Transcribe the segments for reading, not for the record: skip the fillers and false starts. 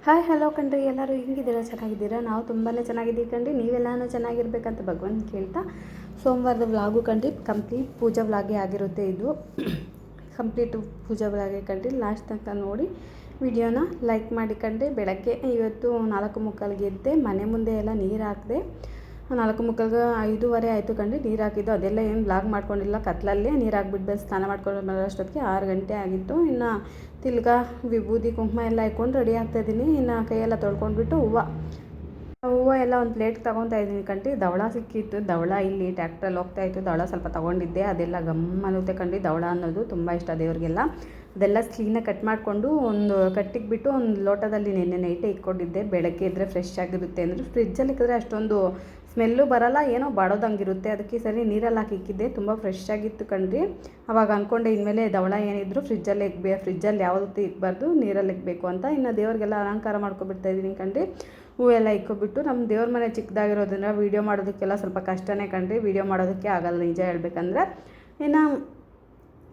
Hi hello ಕಣ್ರಿ, ಎಲ್ಲರೂ ಹೆಂಗಿದ್ದೀರಾ? ಚೆನ್ನಾಗಿದ್ದೀರಾ? ನಾವು ತುಂಬಾ ಚೆನ್ನಾಗಿದ್ದೀವಿ ಕಣ್ರಿ. ನೀವೆಲ್ಲನೂ ಚೆನ್ನಾಗಿರ್ಬೇಕಂತ ಭಗವಂತ ಕೇಳ್ತಾ ಸೋಮವಾರದ ವ್ಲಾಗು ಕಣ್ರಿ. ಕಂಪ್ಲೀಟ್ ಪೂಜಾ ವ್ಲಾಗೇ ಆಗಿರುತ್ತೆ ಇದು. ಕಂಪ್ಲೀಟ್ ಪೂಜಾ ವ್ಲಾಗೇ ಕಣ್ರಿ. ಲಾಸ್ಟ್ ತನಕ ನೋಡಿ ವಿಡಿಯೋನ ಲೈಕ್ ಮಾಡಿ ಕಣ್ರಿ. ಬೆಳಗ್ಗೆ ಇವತ್ತು 4:45ಗೆ ಎದ್ದೆ. ಮನೆ ಮುಂದೆ ಎಲ್ಲ ನೀರು ಹಾಕಿದೆ. 4:45 5:15 ಆಯಿತು ಕಣ್ರಿ ನೀರು ಹಾಕಿದ್ದು. ಅದೆಲ್ಲ ಏನು ವ್ಲಾಗ್ ಮಾಡ್ಕೊಂಡಿಲ್ಲ, ಕತ್ಲಲ್ಲೇ ನೀರು ಹಾಕ್ಬಿಟ್ಟು ಸ್ನಾನ ಮಾಡ್ಕೊಂಡು ಬರೋಷ್ಟೊತ್ತಿಗೆ 6 ಗಂಟೆ ಆಗಿತ್ತು. ಇನ್ನು ತಿಲ್ಗ ವಿಭೂತಿ ಕುಂಕುಮ ಎಲ್ಲ ಇಟ್ಕೊಂಡು ರೆಡಿ ಆಗ್ತಾಯಿದ್ದೀನಿ. ಇನ್ನು ಕೈಯೆಲ್ಲ ತೊಳ್ಕೊಂಡ್ಬಿಟ್ಟು ಹೂವು ಎಲ್ಲ ಒಂದು ಪ್ಲೇಟ್ಗೆ ತೊಗೊತಾ ಇದ್ದೀನಿ ಕಣ್ರಿ. ದವಳ ಸಿಕ್ಕಿತ್ತು. ದವಳ ಇಲ್ಲಿ ಟ್ಯಾಕ್ಟ್ರಲ್ಲಿ ಹೋಗ್ತಾಯಿತ್ತು. ದವಳ ಸ್ವಲ್ಪ ತೊಗೊಂಡಿದ್ದೆ. ಅದೆಲ್ಲ ಗಮ್ಮನ್ನುತ್ತೆ ಕಣ್ರಿ. ದವಳ ಅನ್ನೋದು ತುಂಬ ಇಷ್ಟ ದೇವ್ರಿಗೆಲ್ಲ. ಅದೆಲ್ಲ ಕ್ಲೀನಾಗಿ ಕಟ್ ಮಾಡಿಕೊಂಡು ಒಂದು ಕಟ್ಟಿಗೆ ಬಿಟ್ಟು ಒಂದು ಲೋಟದಲ್ಲಿ ನೆನ್ನೆ ನೈಟೇ ಇಟ್ಕೊಂಡಿದ್ದೆ. ಬೆಳಗ್ಗೆ ಇದ್ದರೆ ಫ್ರೆಶ್ ಆಗಿರುತ್ತೆ ಅಂದರೆ, ಫ್ರಿಜ್ಜಲ್ಲಿ ಇಕ್ಕಿದ್ರೆ ಅಷ್ಟೊಂದು ಸ್ಮೆಲ್ಲು ಬರೋಲ್ಲ, ಏನೋ ಬಾಡೋದಂಗಿರುತ್ತೆ. ಅದಕ್ಕೆ ಸರಿ ನೀರಲ್ಲಿ ಹಾಕಿ ಇಕ್ಕಿದ್ದೆ. ತುಂಬ ಫ್ರೆಶ್ ಆಗಿತ್ತು ಕಣ್ರಿ. ಅವಾಗ ಅಂದ್ಕೊಂಡೆ ಇನ್ಮೇಲೆ ದವಳ ಏನಿದ್ರು ಫ್ರಿಜ್ಜಲ್ಲಿ ಫ್ರಿಜ್ಜಲ್ಲಿ ಯಾವುದೂ ಇಕ್ಬಾರ್ದು, ನೀರಲ್ಲಿ ಇಕ್ಬೇಕು ಅಂತ. ಇನ್ನು ದೇವ್ರಿಗೆಲ್ಲ ಅಲಂಕಾರ ಮಾಡ್ಕೊಬಿಡ್ತಾಯಿದ್ದೀನಿ ಕಣ್ರಿ. ಹೂವೆಲ್ಲ ಇಕ್ಕೊಬಿಟ್ಟು, ನಮ್ಮ ದೇವ್ರ ಮನೆ ಚಿಕ್ಕದಾಗಿರೋದ್ರಿಂದ ವೀಡಿಯೋ ಮಾಡೋದಕ್ಕೆಲ್ಲ ಸ್ವಲ್ಪ ಕಷ್ಟನೇ ಕಣ್ರಿ. ವೀಡಿಯೋ ಮಾಡೋದಕ್ಕೆ ಆಗಲ್ಲ ನಿಜ ಹೇಳ್ಬೇಕಂದ್ರೆ. ಇನ್ನು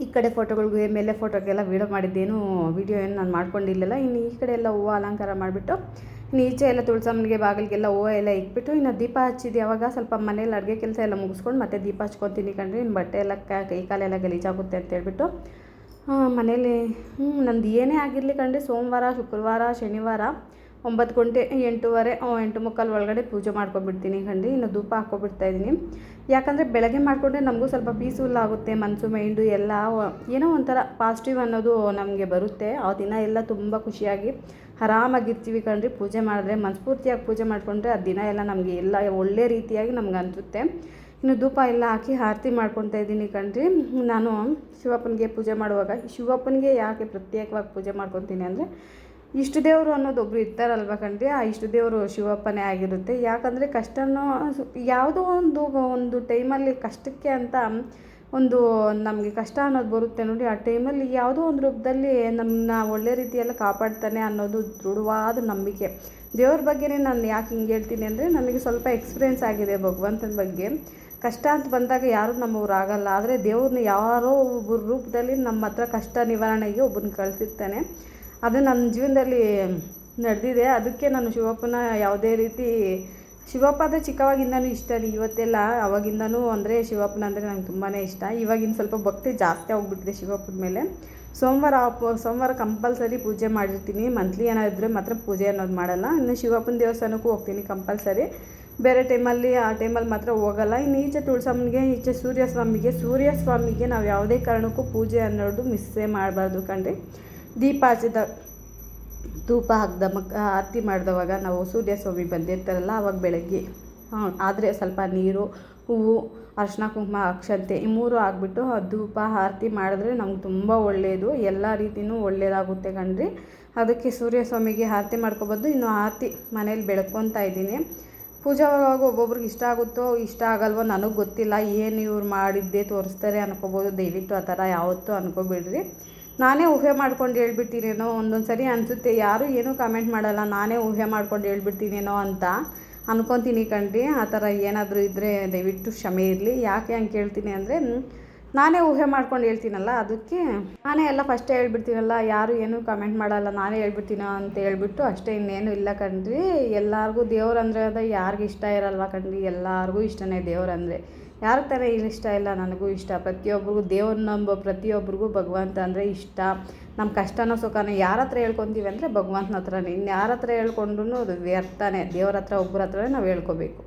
ಈ ಕಡೆ ಫೋಟೋಗಳಿಗೆ ಮೇಲೆ ಫೋಟೋಗೆಲ್ಲ ವೀಡಿಯೋ ಮಾಡಿದ್ದೇನು ವೀಡಿಯೋ ಏನು ನಾನು ಮಾಡ್ಕೊಂಡಿಲ್ಲ. ಇನ್ನು ಈ ಕಡೆ ಎಲ್ಲ ಹೂವು ಅಲಂಕಾರ ಮಾಡಿಬಿಟ್ಟು ಈಚೆ ಎಲ್ಲ ತುಳಸಮ್ಮನಿಗೆ ಬಾಗಿಲಿಗೆಲ್ಲ ಹೂವು ಎಲ್ಲ ಇಕ್ಬಿಟ್ಟು ಇನ್ನು ದೀಪ ಹಚ್ಚಿದ್ದು. ಯಾವಾಗ ಸ್ವಲ್ಪ ಮನೇಲಿ ಅಡುಗೆ ಕೆಲಸ ಎಲ್ಲ ಮುಗಿಸ್ಕೊಂಡು ಮತ್ತೆ ದೀಪ ಹಚ್ಕೊತೀನಿ ಕಣ್ರಿ. ಇನ್ನು ಬಟ್ಟೆ ಎಲ್ಲ ಕೈ ಕಾಲೆಲ್ಲ ಗಲೀಜಾಗುತ್ತೆ ಅಂತೇಳ್ಬಿಟ್ಟು ಮನೇಲಿ ನಂದು ಏನೇ ಆಗಿರಲಿ ಕಣ್ರಿ, ಸೋಮವಾರ, ಶುಕ್ರವಾರ, ಶನಿವಾರ 9 ಗಂಟೆ 8:15 8:45 ಒಳಗಡೆ ಪೂಜೆ ಮಾಡ್ಕೊಬಿಡ್ತೀನಿ ಕಣ್ರಿ. ಇನ್ನು ಧೂಪ ಹಾಕ್ಕೊಬಿಡ್ತಾಯಿದ್ದೀನಿ. ಯಾಕಂದರೆ ಬೆಳಗ್ಗೆ ಮಾಡಿಕೊಂಡ್ರೆ ನಮಗೂ ಸ್ವಲ್ಪ ಪೀಸ್ಫುಲ್ ಆಗುತ್ತೆ. ಮನಸ್ಸು ಮೈಂಡು ಎಲ್ಲ ಏನೋ ಒಂಥರ ಪಾಸಿಟಿವ್ ಅನ್ನೋದು ನಮಗೆ ಬರುತ್ತೆ. ಆ ದಿನ ಎಲ್ಲ ತುಂಬ ಖುಷಿಯಾಗಿ ಆರಾಮಾಗಿರ್ತೀವಿ ಕಣ್ರಿ. ಪೂಜೆ ಮಾಡಿದ್ರೆ ಮನಸ್ಫೂರ್ತಿಯಾಗಿ ಪೂಜೆ ಮಾಡಿಕೊಂಡ್ರೆ ಆ ದಿನ ಎಲ್ಲ ನಮಗೆ ಎಲ್ಲ ಒಳ್ಳೆ ರೀತಿಯಾಗಿ ನಮ್ಗೆ ಅನಿಸುತ್ತೆ. ಇನ್ನು ಧೂಪ ಎಲ್ಲ ಹಾಕಿ ಆರತಿ ಮಾಡ್ಕೊತಾ ಇದ್ದೀನಿ ಕಣ್ರಿ. ನಾನು ಶಿವಪ್ಪನಿಗೆ ಪೂಜೆ ಮಾಡುವಾಗ ಶಿವಪ್ಪನಿಗೆ ಯಾಕೆ ಪ್ರತ್ಯೇಕವಾಗಿ ಪೂಜೆ ಮಾಡ್ಕೊತೀನಿ ಅಂದರೆ, ಇಷ್ಟು ದೇವರು ಅನ್ನೋದೊಬ್ಬರು ಇರ್ತಾರಲ್ವ ಕಣ್ರಿ. ಆ ಇಷ್ಟು ದೇವರು ಶಿವಪ್ಪನೇ ಆಗಿರುತ್ತೆ. ಯಾಕಂದರೆ ಕಷ್ಟನೋ ಯಾವುದೋ ಒಂದು ಟೈಮಲ್ಲಿ ಕಷ್ಟಕ್ಕೆ ಅಂತ ಒಂದು ನಮಗೆ ಕಷ್ಟ ಅನ್ನೋದು ಬರುತ್ತೆ ನೋಡಿ. ಆ ಟೈಮಲ್ಲಿ ಯಾವುದೋ ಒಂದು ರೂಪದಲ್ಲಿ ನಮ್ಮನ್ನ ಒಳ್ಳೆ ರೀತಿಯಲ್ಲಿ ಕಾಪಾಡ್ತಾನೆ ಅನ್ನೋದು ದೃಢವಾದ ನಂಬಿಕೆ. ದೇವ್ರ ಬಗ್ಗೆನೇ ನಾನು ಯಾಕೆ ಹಿಂಗೆ ಹೇಳ್ತೀನಿ ಅಂದರೆ, ನನಗೆ ಸ್ವಲ್ಪ ಎಕ್ಸ್ಪೀರಿಯೆನ್ಸ್ ಆಗಿದೆ ಭಗವಂತನ ಬಗ್ಗೆ. ಕಷ್ಟ ಅಂತ ಬಂದಾಗ ಯಾರೂ ನಮ್ಮವ್ರು ಆಗಲ್ಲ. ಆದರೆ ದೇವ್ರನ್ನ ಯಾರೋ ಒಬ್ಬರ ರೂಪದಲ್ಲಿ ನಮ್ಮ ಹತ್ರ ಕಷ್ಟ ನಿವಾರಣೆಗೆ ಒಬ್ಬರನ್ನ ಕಳಿಸಿರ್ತಾನೆ. ಅದು ನನ್ನ ಜೀವನದಲ್ಲಿ ನಡೆದಿದೆ. ಅದಕ್ಕೆ ನಾನು ಶಿವಪ್ಪನ ಯಾವುದೇ ರೀತಿ ಶಿವಪ್ಪ ಅಂದರೆ ಚಿಕ್ಕವಾಗಿಂದನೂ ಇಷ್ಟ ರೀ. ಇವತ್ತೆಲ್ಲ ಅವಾಗಿಂದನೂ ಅಂದರೆ ಶಿವಪ್ಪನ ಅಂದರೆ ನಂಗೆ ತುಂಬಾ ಇಷ್ಟ. ಇವಾಗಿನ ಸ್ವಲ್ಪ ಭಕ್ತಿ ಜಾಸ್ತಿ ಹೋಗ್ಬಿಟ್ಟಿದೆ ಶಿವಪ್ಪನ ಮೇಲೆ. ಸೋಮವಾರ ಕಂಪಲ್ಸರಿ ಪೂಜೆ ಮಾಡಿರ್ತೀನಿ. ಮಂತ್ಲಿ ಏನಾದರೂ ಮಾತ್ರ ಪೂಜೆ ಅನ್ನೋದು ಮಾಡಲ್ಲ. ಇನ್ನು ಶಿವಪ್ಪನ ದೇವಸ್ಥಾನಕ್ಕೂ ಹೋಗ್ತೀನಿ ಕಂಪಲ್ಸರಿ. ಬೇರೆ ಟೈಮಲ್ಲಿ ಆ ಟೈಮಲ್ಲಿ ಮಾತ್ರ ಹೋಗಲ್ಲ. ಇನ್ನು ಈಚೆ ತುಳಸಮ್ಮನಿಗೆ, ಈಚೆ ಸೂರ್ಯಸ್ವಾಮಿಗೆ ನಾವು ಯಾವುದೇ ಕಾರಣಕ್ಕೂ ಪೂಜೆ ಅನ್ನೋದು ಮಿಸ್ಸೇ ಮಾಡಬಾರ್ದು ಕಣ್ರಿ. ದೀಪ ಹಚ್ಚಿದ ಧೂಪ ಹಾಕ್ದ ಆರತಿ ಮಾಡಿದವಾಗ ನಾವು ಸೂರ್ಯಸ್ವಾಮಿ ಬಂದಿರ್ತಾರಲ್ಲ, ಆವಾಗ ಬೆಳಗ್ಗೆ ಆದರೆ ಸ್ವಲ್ಪ ನೀರು, ಹೂವು, ಅರಿಶಿನ, ಕುಂಕುಮ, ಅಕ್ಷತೆ ಈ 3 ಹಾಕ್ಬಿಟ್ಟು ಧೂಪ ಆರತಿ ಮಾಡಿದ್ರೆ ನಮ್ಗೆ ತುಂಬ ಒಳ್ಳೆಯದು. ಎಲ್ಲ ರೀತಿಯೂ ಒಳ್ಳೆಯದಾಗುತ್ತೆ ಕಣ್ರಿ. ಅದಕ್ಕೆ ಸೂರ್ಯಸ್ವಾಮಿಗೆ ಆರತಿ ಮಾಡ್ಕೊಬೋದು. ಇನ್ನು ಆರತಿ ಮನೇಲಿ ಬೆಳ್ಕೊತಾ ಇದ್ದೀನಿ. ಪೂಜಾವಾಗ ಒಬ್ಬೊಬ್ರಿಗೆ ಇಷ್ಟ ಆಗುತ್ತೋ ಇಷ್ಟ ಆಗಲ್ವೋ ನನಗೆ ಗೊತ್ತಿಲ್ಲ. ಏನು ಇವ್ರು ಮಾಡಿದ್ದೆ ತೋರಿಸ್ತಾರೆ ಅನ್ಕೋಬೋದು. ದಯವಿಟ್ಟು ಆ ಥರ ಯಾವತ್ತೂ ಅನ್ಕೋಬೇಡ್ರಿ. ನಾನೇ ಊಹೆ ಮಾಡ್ಕೊಂಡು ಹೇಳ್ಬಿಡ್ತೀನೇನೋ ಒಂದೊಂದು ಸರಿ ಅನಿಸುತ್ತೆ. ಯಾರೂ ಏನೂ ಕಮೆಂಟ್ ಮಾಡಲ್ಲ, ನಾನೇ ಊಹೆ ಮಾಡ್ಕೊಂಡು ಹೇಳ್ಬಿಡ್ತೀನೇನೋ ಅಂತ ಅನ್ಕೊತೀನಿ ಕಣ್ರಿ. ಆ ಥರ ಏನಾದರೂ ಇದ್ದರೆ ದಯವಿಟ್ಟು ಕ್ಷಮೆ ಇರಲಿ. ಯಾಕೆ ಹಂಗೆ ಕೇಳ್ತೀನಿ ಅಂದರೆ, ನಾನೇ ಊಹೆ ಮಾಡ್ಕೊಂಡು ಹೇಳ್ತೀನಲ್ಲ, ಅದಕ್ಕೆ ನಾನೇ ಎಲ್ಲ ಫಸ್ಟೇ ಹೇಳ್ಬಿಡ್ತೀನಲ್ಲ, ಯಾರು ಏನೂ ಕಮೆಂಟ್ ಮಾಡಲ್ಲ, ನಾನೇ ಹೇಳ್ಬಿಡ್ತೀನೋ ಅಂತ ಹೇಳ್ಬಿಟ್ಟು ಅಷ್ಟೇ, ಇನ್ನೇನು ಇಲ್ಲ ಕಣ್ರಿ. ಎಲ್ಲರಿಗೂ ದೇವ್ರಂದರೆ ಅದು ಯಾರಿಗೂ ಇಷ್ಟ ಇರಲ್ವ ಕಣ್ರಿ. ಎಲ್ಲರಿಗೂ ಇಷ್ಟನೇ ದೇವ್ರಂದರೆ. ಯಾರಿಗೆ ಥರ ಇಷ್ಟ ಇಲ್ಲ, ನನಗೂ ಇಷ್ಟ. ಪ್ರತಿಯೊಬ್ಬರಿಗೂ ದೇವ್ರನ್ನ ನಂಬೋ ಪ್ರತಿಯೊಬ್ಬರಿಗೂ ಭಗವಂತ ಅಂದರೆ ಇಷ್ಟ. ನಮ್ಮ ಕಷ್ಟನೋ ಸುಖನೋ ಯಾರ ಹತ್ರ ಹೇಳ್ಕೊತೀವಿ ಅಂದರೆ ಭಗವಂತನ ಹತ್ರನೇ. ಇನ್ನು ಯಾರ ಹತ್ರ ಹೇಳ್ಕೊಂಡ್ರೂ ಅದು ವ್ಯರ್ಥನೇ. ದೇವ್ರ ಹತ್ರ ಒಬ್ಬರ ಹತ್ರನೇ ನಾವು ಹೇಳ್ಕೊಬೇಕು.